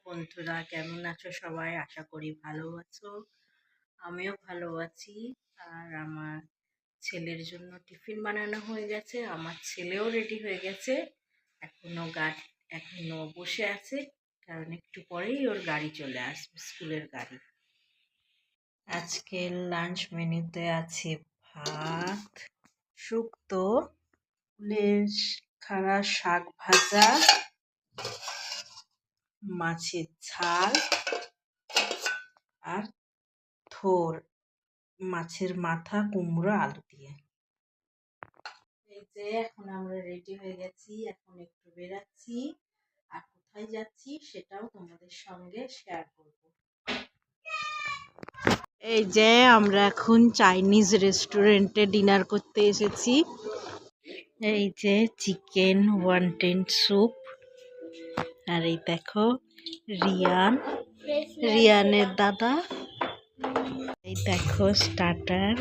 বন্ধুরা, কেমন আছো সবাই? আশা করি ভালো আছো। আমিও ভালো আছি। আর আমার ছেলের জন্য টিফিন বানানো হয়ে গেছে, আমার ছেলেও রেডি হয়ে গেছে। এখনো বসে আছে, কারণ একটু পরেই ওর গাড়ি চলে আসবে, স্কুলের গাড়ি। আজকে লাঞ্চ মেনুতে আছে ভাত, শুক্তো, কুলের খাড়া শাক ভাজা, মাছের ঝাল আর থোর, মাছের মাথা, কুমড়ো, আলু দিয়ে। এই যে এখন আমরা রেডি হয়ে গেছি, এখন একটু বেরাচ্ছি। আর কোথায় যাচ্ছি সেটাও তোমাদের সঙ্গে শেয়ার করব। এই যে আমরা এখন চাইনিজ রেস্টুরেন্টে ডিনার করতে এসেছি। এই যে চিকেন ওয়ান্টেড স্যুপ, আর এই দেখো রিয়ানের দাদা। এই দেখো স্টার্টার,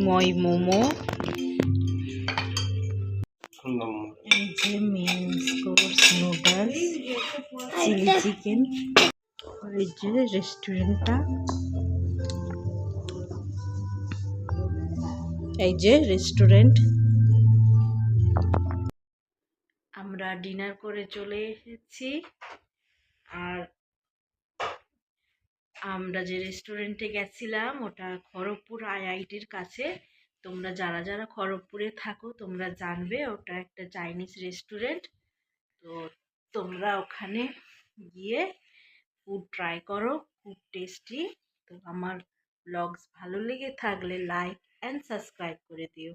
মই মোমো, এই যে main course noodles, chilli chicken. এই যে রেস্টুরেন্টটা, এই যে রেস্টুরেন্ট। আমরা ডিনার করে চলে এসেছি। আর আমরা যে রেস্টুরেন্টে গেছিলাম ওটা খড়গপুর আইআইটির কাছে। তোমরা যারা যারা খড়গপুরে থাকো তোমরা জানবে, ওটা একটা চাইনিজ রেস্টুরেন্ট। তো তোমরা ওখানে গিয়ে ফুড ট্রাই করো, খুব টেস্টি। তো আমার ব্লগস ভালো লেগে থাকলে লাইক অ্যান্ড সাবস্ক্রাইব করে দিও।